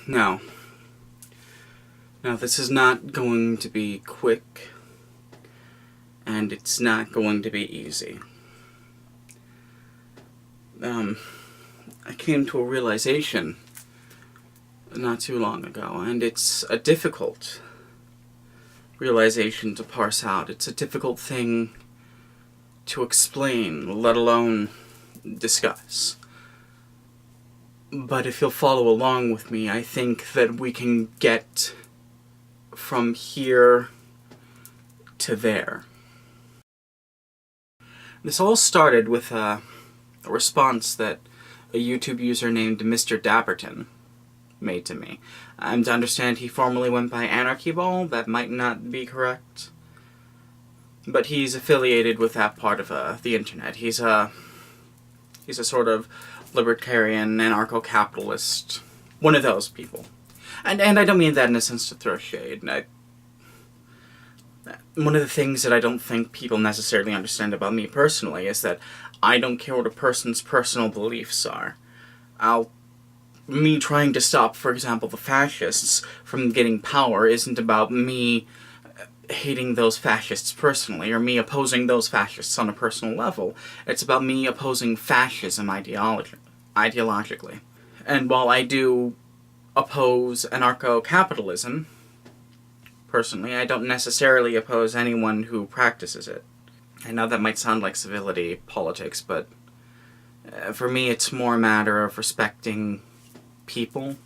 Now, this is not going to be quick, and it's not going to be easy. I came to a realization not too long ago, and it's a difficult realization to parse out. It's a difficult thing to explain, let alone discuss. But if you'll follow along with me, I think that we can get from here to there. This all started with a response that a YouTube user named Mr. Dapperton made to me. I'm to understand he formerly went by Anarchy Ball. That might not be correct, but he's affiliated with that part of the internet. He's a sort of libertarian, anarcho-capitalist, one of those people. And I don't mean that in a sense to throw shade. One of the things that I don't think people necessarily understand about me personally is that I don't care what a person's personal beliefs are. Me trying to stop, for example, the fascists from getting power isn't about me hating those fascists personally, or me opposing those fascists on a personal level. It's about me opposing fascism ideologically. And while I do oppose anarcho-capitalism, personally, I don't necessarily oppose anyone who practices it. I know that might sound like civility politics, but for me it's more a matter of respecting people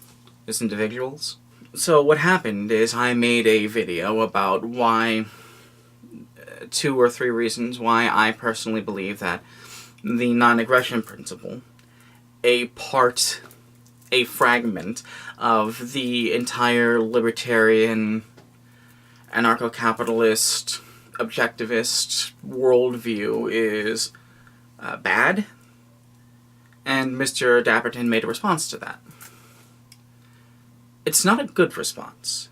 as individuals. So what happened is I made a video about why, 2 or 3 reasons why I personally believe that the non-aggression principle, a fragment of the entire libertarian, anarcho-capitalist, objectivist worldview is bad, and Mr. Dapperton made a response to that. It's not a good response.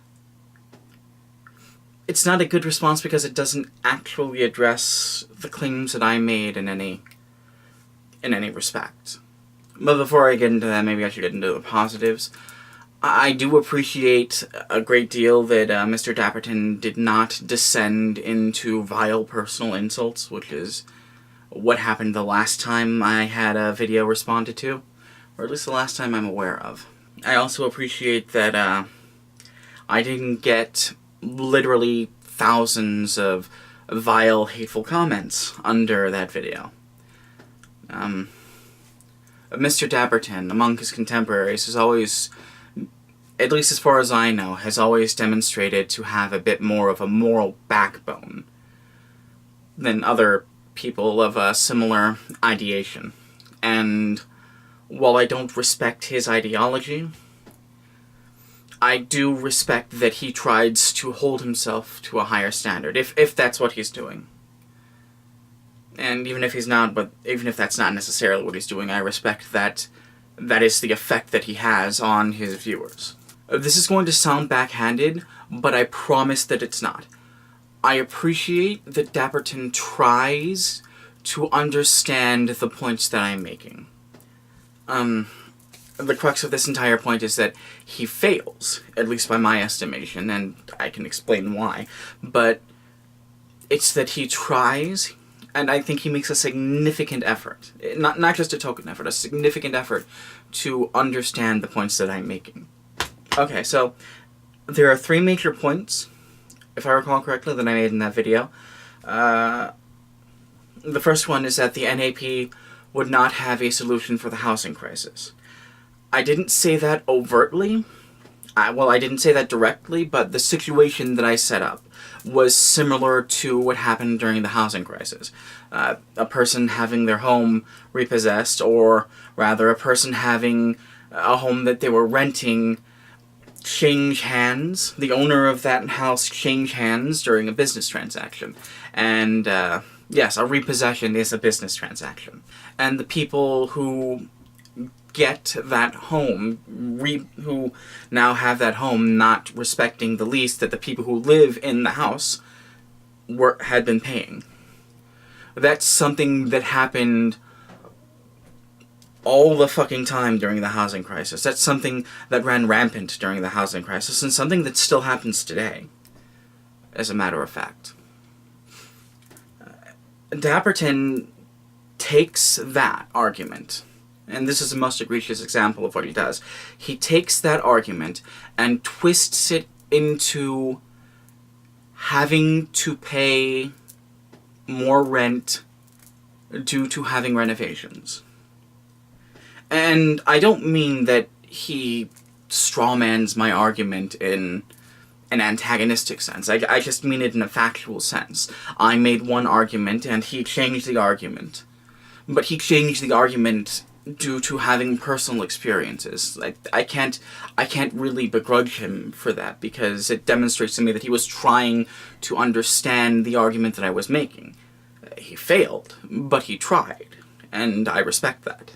It's not a good response because it doesn't actually address the claims that I made in any respect. But before I get into that, maybe I should get into the positives. I do appreciate a great deal that Mr. Dapperton did not descend into vile personal insults, which is what happened the last time I had a video responded to, or at least the last time I'm aware of. I also appreciate that I didn't get literally thousands of vile, hateful comments under that video. Mr. Dapperton, among his contemporaries, has always, at least as far as I know, has always demonstrated to have a bit more of a moral backbone than other people of a similar ideation. And while I don't respect his ideology, I do respect that he tries to hold himself to a higher standard, if that's what he's doing. And even if he's not, but even if that's not necessarily what he's doing, I respect that that is the effect that he has on his viewers. This is going to sound backhanded, but I promise that it's not. I appreciate that Dapperton tries to understand the points that I'm making. The crux of this entire point is that he fails, at least by my estimation, and I can explain why, but it's that he tries, and I think he makes a significant effort, not just a token effort, a significant effort to understand the points that I'm making. Okay, so there are 3 major points, if I recall correctly, that I made in that video. The first one is that the NAP would not have a solution for the housing crisis. I didn't say that overtly. I didn't say that directly, but the situation that I set up was similar to what happened during the housing crisis. A person having their home repossessed, or rather a person having a home that they were renting change hands. The owner of that house change hands during a business transaction. And yes, a repossession is a business transaction. And the people who get that home, who now have that home, not respecting the lease that the people who live in the house had been paying. That's something that happened all the fucking time during the housing crisis. That's something that ran rampant during the housing crisis, and something that still happens today, as a matter of fact. Dapperton takes that argument, and this is the most egregious example of what he does. He takes that argument and twists it into having to pay more rent due to having renovations. And I don't mean that he strawmans my argument in an antagonistic sense. I just mean it in a factual sense. I made one argument and he changed the argument. But he changed the argument due to having personal experiences. I can't really begrudge him for that, because it demonstrates to me that he was trying to understand the argument that I was making. He failed, but he tried, and I respect that.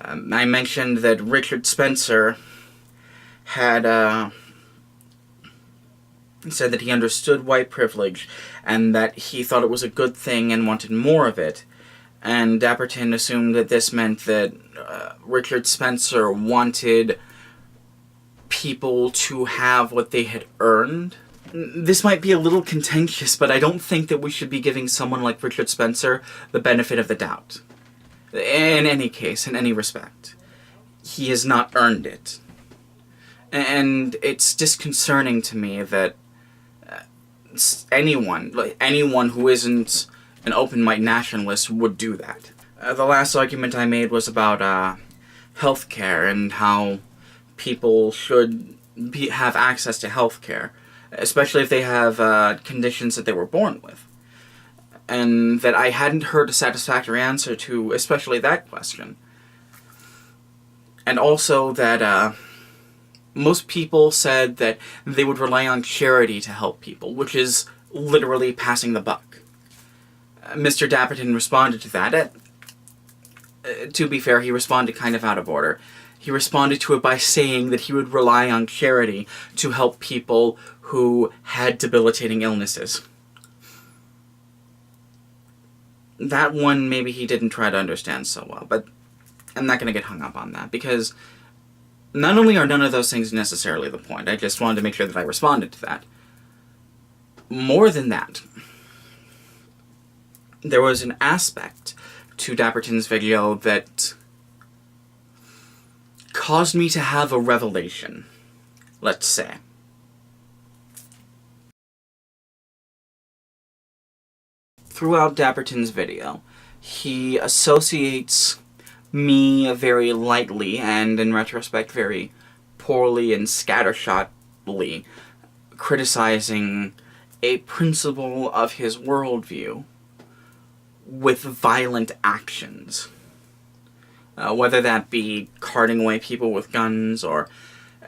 I mentioned that Richard Spencer had said that he understood white privilege, and that he thought it was a good thing and wanted more of it. And Dapperton assumed that this meant that Richard Spencer wanted people to have what they had earned. This might be a little contentious, but I don't think that we should be giving someone like Richard Spencer the benefit of the doubt. In any case, in any respect. He has not earned it. And it's disconcerting to me that anyone who isn't an open white nationalist would do that. The last argument I made was about healthcare and how people should have access to healthcare, especially if they have conditions that they were born with. And that I hadn't heard a satisfactory answer to especially that question. And also that most people said that they would rely on charity to help people, which is literally passing the buck. Mr. Dapperton responded to that. To be fair, he responded kind of out of order. He responded to it by saying that he would rely on charity to help people who had debilitating illnesses. That one, maybe he didn't try to understand so well, but I'm not going to get hung up on that, because not only are none of those things necessarily the point, I just wanted to make sure that I responded to that. More than that, there was an aspect to Dapperton's video that caused me to have a revelation, let's say. Throughout Dapperton's video, he associates me very lightly, and in retrospect very poorly and scattershotly, criticizing a principle of his worldview with violent actions. Whether that be carting away people with guns, or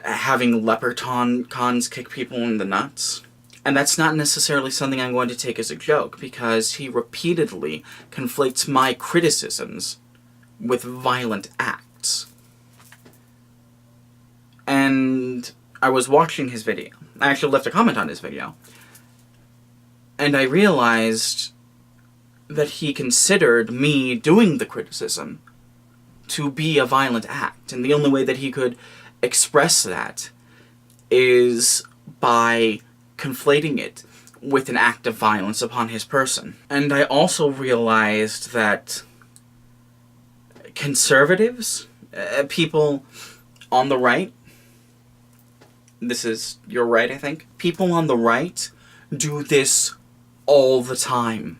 having leprechauns kick people in the nuts. And that's not necessarily something I'm going to take as a joke, because he repeatedly conflates my criticisms with violent acts. And I was watching his video. I actually left a comment on his video. And I realized that he considered me doing the criticism to be a violent act. And the only way that he could express that is by conflating it with an act of violence upon his person. And I also realized that conservatives, people on the right, this is your right, I think, people on the right do this all the time.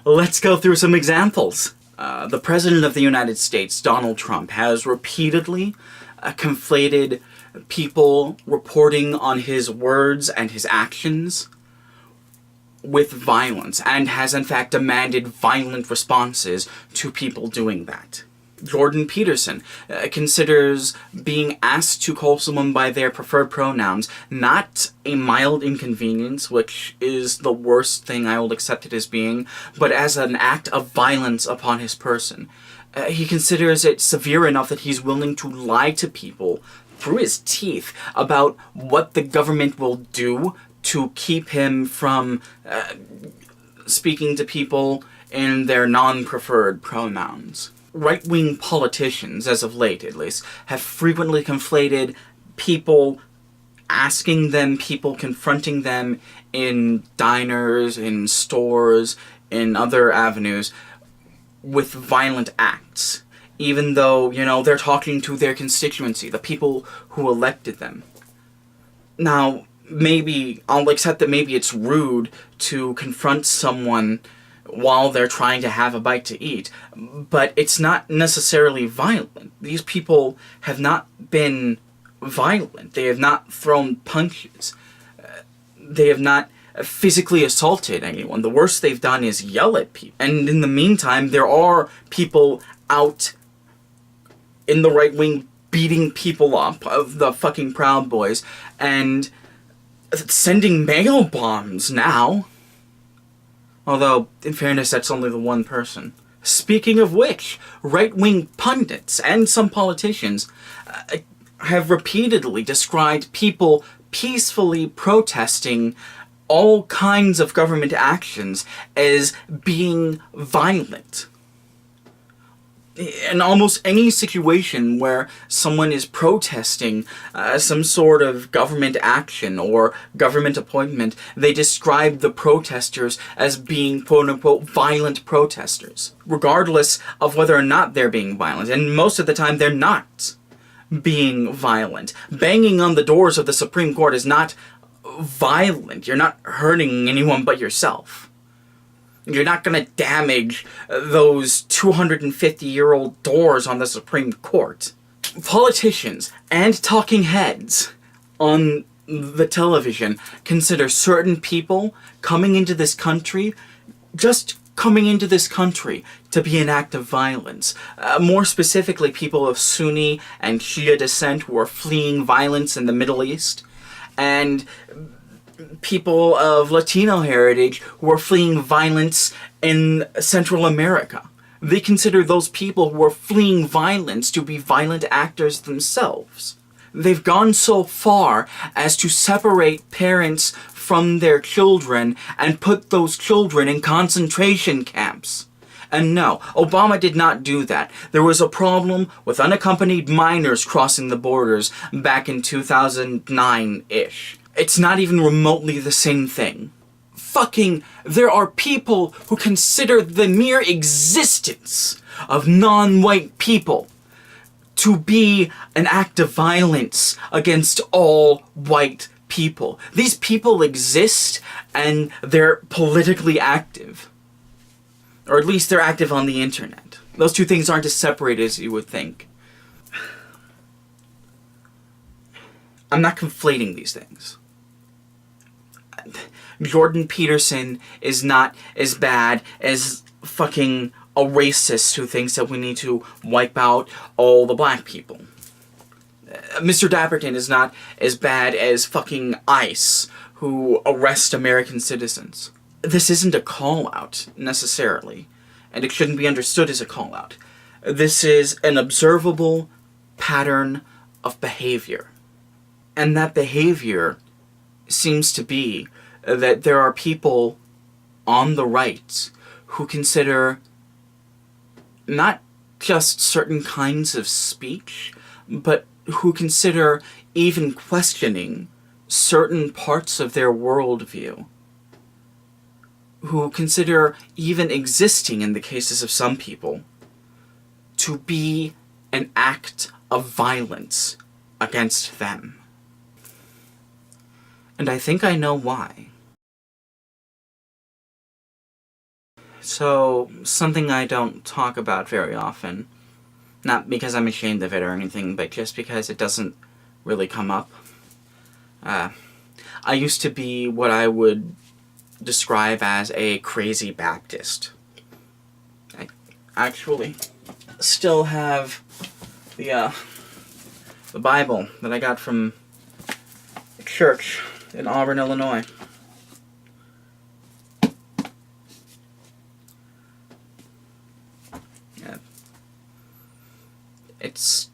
Let's go through some examples. The President of the United States, Donald Trump, has repeatedly conflated people reporting on his words and his actions with violence, and has in fact demanded violent responses to people doing that. Jordan Peterson considers being asked to call someone by their preferred pronouns not a mild inconvenience, which is the worst thing I will accept it as being, but as an act of violence upon his person. He considers it severe enough that he's willing to lie to people through his teeth about what the government will do to keep him from speaking to people in their non-preferred pronouns. right-wing politicians, as of late at least, have frequently conflated people asking them, people confronting them in diners, in stores, in other avenues, with violent acts. Even though, they're talking to their constituency, the people who elected them. Now, maybe, I'll accept that maybe it's rude to confront someone while they're trying to have a bite to eat, but it's not necessarily violent. These people have not been violent. They have not thrown punches. They have not physically assaulted anyone. The worst they've done is yell at people. And in the meantime, there are people out in the right wing beating people up, of the fucking Proud Boys, and sending mail bombs now. Although, in fairness, that's only the one person. Speaking of which, right-wing pundits and some politicians have repeatedly described people peacefully protesting all kinds of government actions as being violent. In almost any situation where someone is protesting some sort of government action or government appointment, they describe the protesters as being quote-unquote violent protesters, regardless of whether or not they're being violent. And most of the time they're not being violent. Banging on the doors of the Supreme Court is not violent. You're not hurting anyone but yourself. You're not going to damage those 250-year-old doors on the Supreme Court. Politicians and talking heads on the television consider certain people coming into this country, just coming into this country, to be an act of violence. More specifically, people of Sunni and Shia descent who are fleeing violence in the Middle East, and people of Latino heritage who are fleeing violence in Central America. They consider those people who are fleeing violence to be violent actors themselves. They've gone so far as to separate parents from their children and put those children in concentration camps. And no, Obama did not do that. There was a problem with unaccompanied minors crossing the borders back in 2009-ish. It's not even remotely the same thing. There are people who consider the mere existence of non-white people to be an act of violence against all white people. These people exist and they're politically active. Or at least they're active on the internet. Those two things aren't as separated as you would think. I'm not conflating these things. Jordan Peterson is not as bad as fucking a racist who thinks that we need to wipe out all the black people. Mr. Dapperton is not as bad as fucking ICE, who arrest American citizens. This isn't a call-out, necessarily, and it shouldn't be understood as a call-out. This is an observable pattern of behavior. And that behavior seems to be that there are people on the right who consider not just certain kinds of speech, but who consider even questioning certain parts of their worldview, who consider even existing, in the cases of some people, to be an act of violence against them. And I think I know why. So, something I don't talk about very often, not because I'm ashamed of it or anything, but just because it doesn't really come up. I used to be what I would describe as a crazy Baptist. I actually still have the Bible that I got from a church in Auburn, Illinois. It's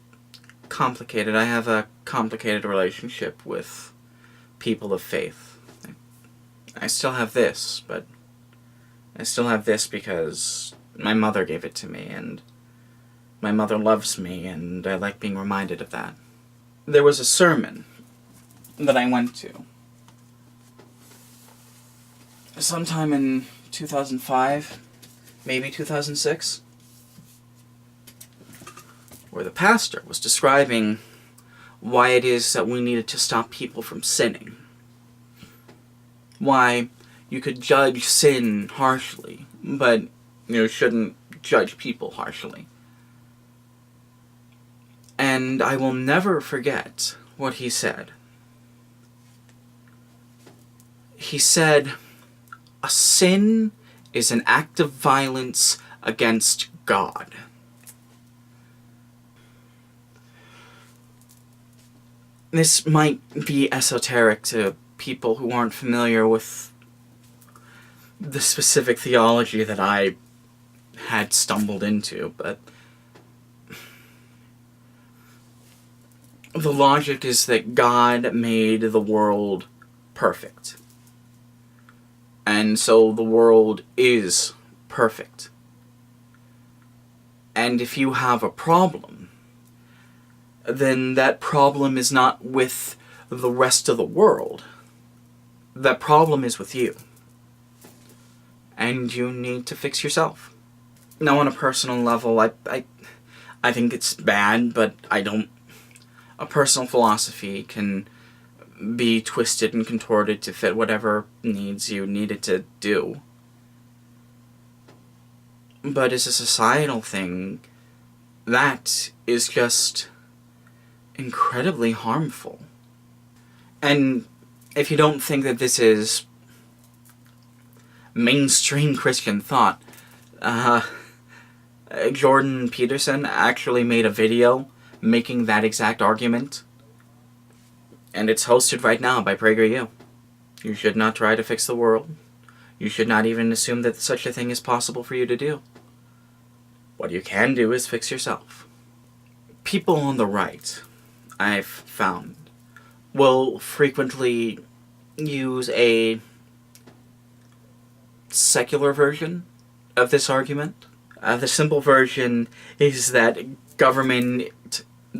complicated. I have a complicated relationship with people of faith. I still have this, but I still have this because my mother gave it to me, and my mother loves me, and I like being reminded of that. There was a sermon that I went to sometime in 2005, maybe 2006, where the pastor was describing why it is that we needed to stop people from sinning. Why you could judge sin harshly, but you shouldn't judge people harshly. And I will never forget what he said. He said, "A sin is an act of violence against God." This might be esoteric to people who aren't familiar with the specific theology that I had stumbled into, but the logic is that God made the world perfect. And so the world is perfect. And if you have a problem, then that problem is not with the rest of the world. That problem is with you. And you need to fix yourself. Now, on a personal level, I think it's bad, but I don't... A personal philosophy can be twisted and contorted to fit whatever needs you need it to do. But as a societal thing, that is just incredibly harmful. And if you don't think that this is mainstream Christian thought, Jordan Peterson actually made a video making that exact argument, and it's hosted right now by PragerU. You should not try to fix the world. You should not even assume that such a thing is possible for you to do. What you can do is fix yourself. People on the right, I've found, will frequently use a secular version of this argument. The simple version is that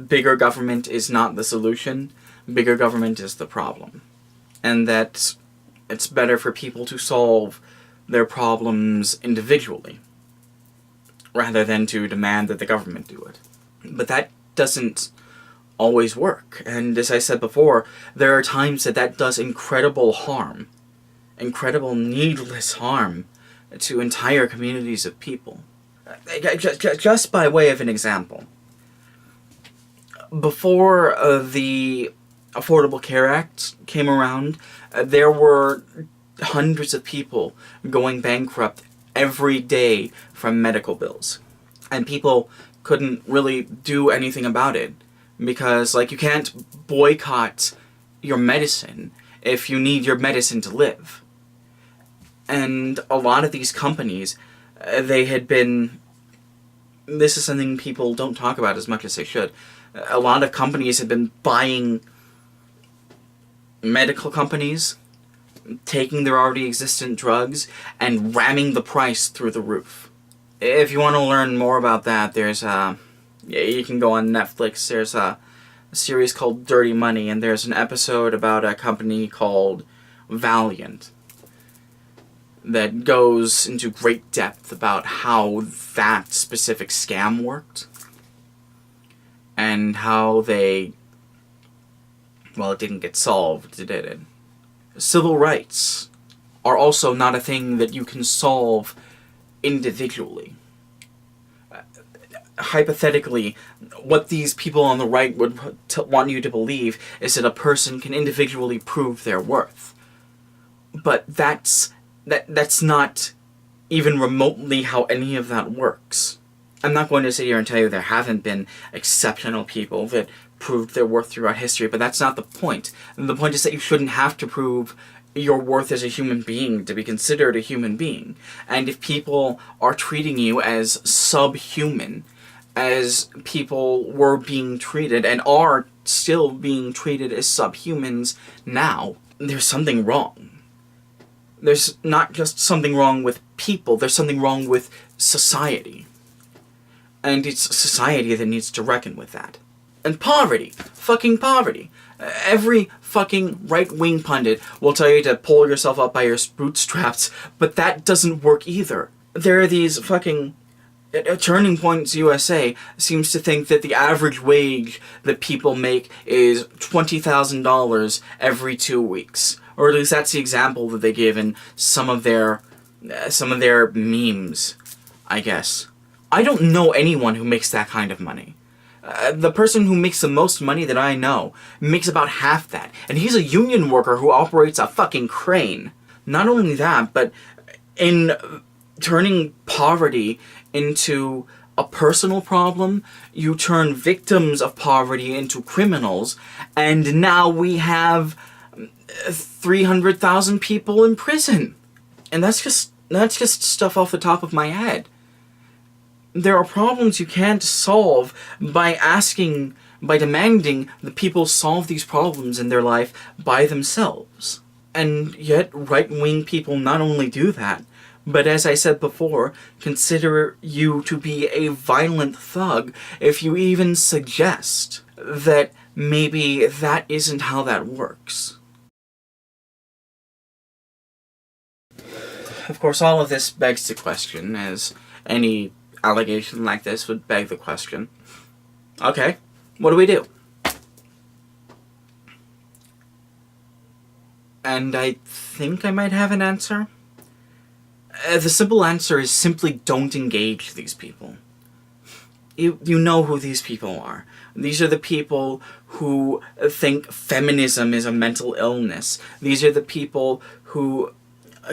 bigger government is not the solution, bigger government is the problem. And that it's better for people to solve their problems individually, rather than to demand that the government do it. But that doesn't always work. And as I said before, there are times that does incredible harm, incredible needless harm to entire communities of people. Just by way of an example, before the Affordable Care Act came around, there were hundreds of people going bankrupt every day from medical bills. And people couldn't really do anything about it, because, you can't boycott your medicine if you need your medicine to live. And a lot of these companies, this is something people don't talk about as much as they should. A lot of companies have been buying medical companies, taking their already existent drugs, and ramming the price through the roof. If you want to learn more about that, you can go on Netflix. There's a series called Dirty Money, and there's an episode about a company called Valiant that goes into great depth about how that specific scam worked, and how it didn't get solved, did it? Civil rights are also not a thing that you can solve individually. Hypothetically, what these people on the right would want you to believe is that a person can individually prove their worth. But that's not even remotely how any of that works. I'm not going to sit here and tell you there haven't been exceptional people that proved their worth throughout history, but that's not the point. And the point is that you shouldn't have to prove your worth as a human being to be considered a human being. And if people are treating you as subhuman, as people were being treated and are still being treated as subhumans now, there's something wrong. There's not just something wrong with people, there's something wrong with society. And it's society that needs to reckon with that. And poverty. Fucking poverty. Every fucking right-wing pundit will tell you to pull yourself up by your bootstraps, but that doesn't work either. There are these fucking... Turning Points USA seems to think that the average wage that people make is $20,000 every 2 weeks. Or at least that's the example that they give in some of their memes, I guess. I don't know anyone who makes that kind of money. The person who makes the most money that I know makes about half that. And he's a union worker who operates a fucking crane. Not only that, but in turning poverty into a personal problem, you turn victims of poverty into criminals, and now we have 300,000 people in prison. And that's just stuff off the top of my head. There are problems you can't solve by demanding that people solve these problems in their life by themselves. And yet, right-wing people not only do that, but as I said before, consider you to be a violent thug if you even suggest that maybe that isn't how that works. Of course, all of this begs the question, as any allegation like this would beg the question. Okay, what do we do? And I think I might have an answer. The simple answer is simply don't engage these people. You know who these people are. These are the people who think feminism is a mental illness. These are the people who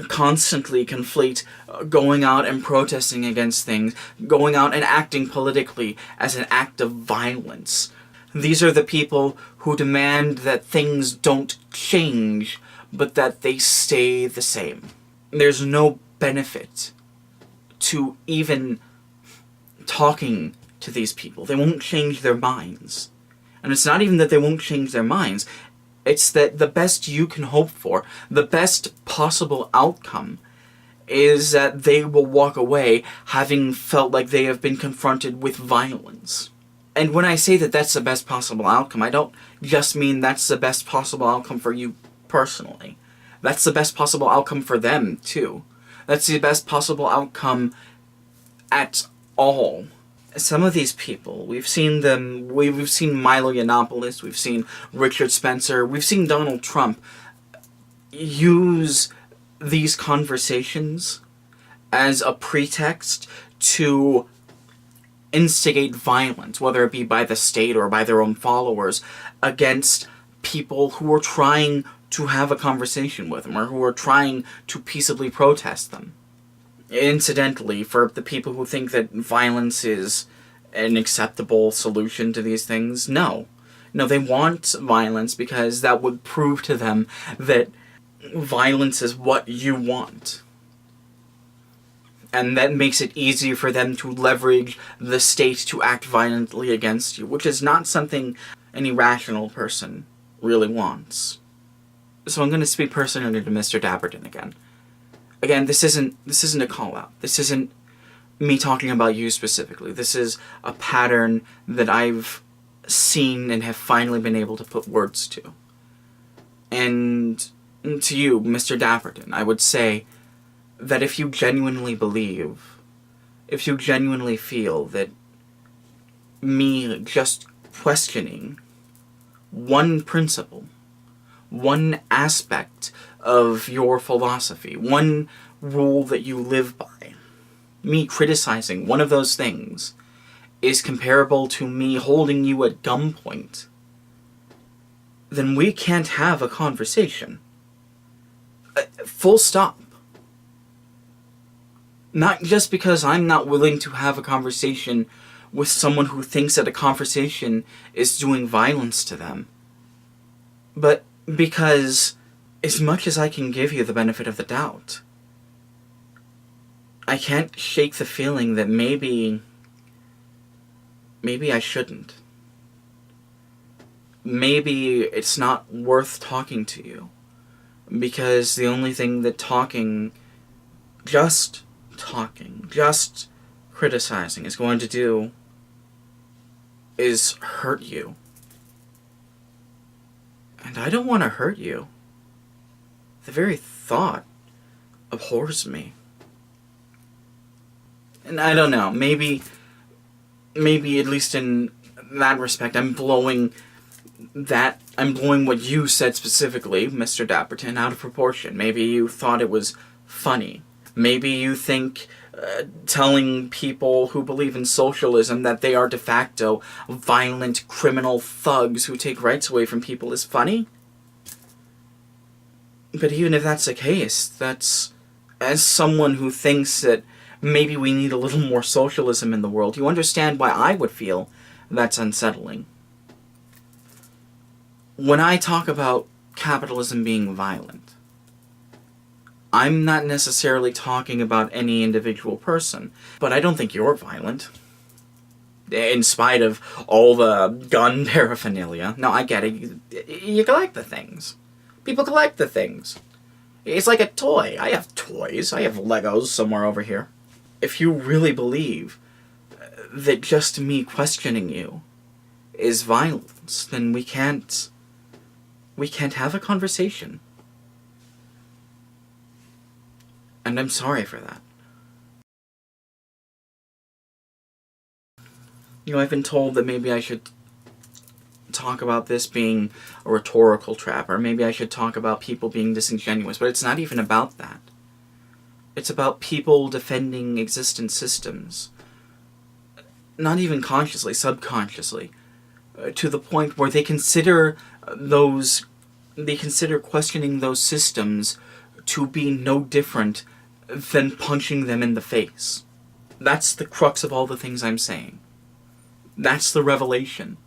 constantly conflate going out and protesting against things, going out and acting politically as an act of violence. These are the people who demand that things don't change, but that they stay the same. There's no benefit to even talking to these people. They won't change their minds. And it's not even that they won't change their minds. It's that the best you can hope for, the best possible outcome, is that they will walk away having felt like they have been confronted with violence. And when I say that that's the best possible outcome, I don't just mean that's the best possible outcome for you personally. That's the best possible outcome for them, too. That's the best possible outcome at all. Some of these people, we've seen them, we've seen Milo Yiannopoulos, we've seen Richard Spencer, we've seen Donald Trump use these conversations as a pretext to instigate violence, whether it be by the state or by their own followers, against people who are trying to have a conversation with them, or who are trying to peaceably protest them. Incidentally, for the people who think that violence is an acceptable solution to these things, no. No, they want violence because that would prove to them that violence is what you want. And that makes it easier for them to leverage the state to act violently against you, which is not something any rational person really wants. So I'm going to speak personally to Mr. Dapperton again. Again, this isn't a call-out. This isn't me talking about you specifically. This is a pattern that I've seen and have finally been able to put words to. And to you, Mr. Dapperton, I would say that if you genuinely believe, if you genuinely feel that me just questioning one principle, one aspect of your philosophy, one rule that you live by, me criticizing one of those things is comparable to me holding you at gunpoint, then we can't have a conversation. Full stop. Not just because I'm not willing to have a conversation with someone who thinks that a conversation is doing violence to them, but because as much as I can give you the benefit of the doubt, I can't shake the feeling that maybe I shouldn't. Maybe it's not worth talking to you, because the only thing that just criticizing is going to do is hurt you. And I don't want to hurt you. The very thought abhors me. And I don't know, maybe at least in that respect, I'm blowing what you said specifically, Mr. Dapperton, out of proportion. Maybe you thought it was funny. Maybe you think telling people who believe in socialism that they are de facto violent criminal thugs who take rights away from people is funny. But even if that's the case, that's, as someone who thinks that maybe we need a little more socialism in the world, you understand why I would feel that's unsettling. When I talk about capitalism being violent, I'm not necessarily talking about any individual person, but I don't think you're violent. In spite of all the gun paraphernalia. No, I get it. You collect the things. People collect the things. It's like a toy. I have toys. I have Legos somewhere over here. If you really believe that just me questioning you is violence, then we can't have a conversation. And I'm sorry for that. You know, I've been told that maybe I should talk about this being a rhetorical trap, or maybe I should talk about people being disingenuous, but it's not even about that. It's about people defending existent systems. Not even consciously, subconsciously. To the point where they consider questioning those systems to be no different than punching them in the face. That's the crux of all the things I'm saying. That's the revelation.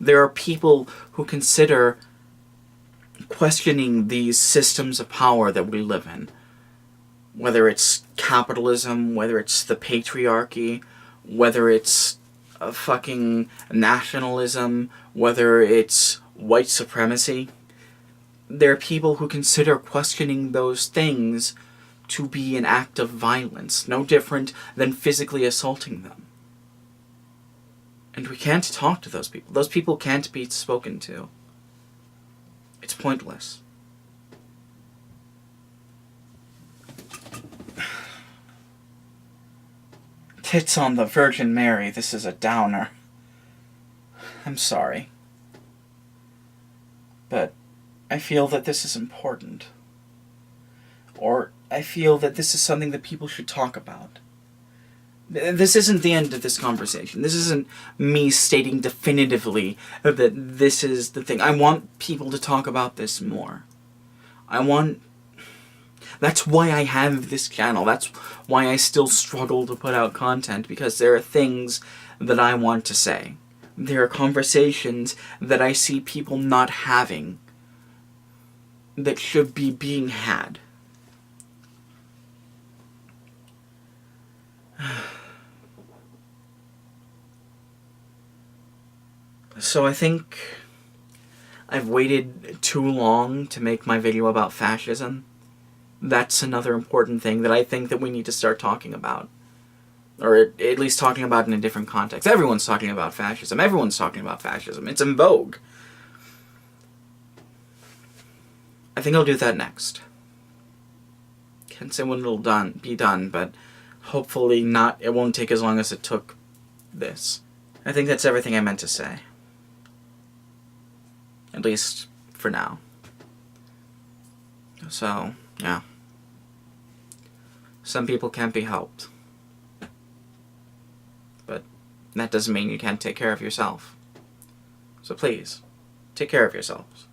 There are people who consider questioning these systems of power that we live in. Whether it's capitalism, whether it's the patriarchy, whether it's fucking nationalism, whether it's white supremacy. There are people who consider questioning those things to be an act of violence, no different than physically assaulting them. And we can't talk to those people. Those people can't be spoken to. It's pointless. Tits on the Virgin Mary, this is a downer. I'm sorry. But I feel that this is important. Or I feel that this is something that people should talk about. This isn't the end of this conversation. This isn't me stating definitively that this is the thing. I want people to talk about this more. That's why I have this channel. That's why I still struggle to put out content, because there are things that I want to say. There are conversations that I see people not having that should be being had. So I think I've waited too long to make my video about fascism. That's another important thing that I think that we need to start talking about. Or at least talking about in a different context. Everyone's talking about fascism. Everyone's talking about fascism. It's in vogue. I think I'll do that next. Can't say when it'll be done, but hopefully not. It won't take as long as it took this. I think that's everything I meant to say. At least for now. So, yeah. Some people can't be helped. But that doesn't mean you can't take care of yourself. So please, take care of yourselves.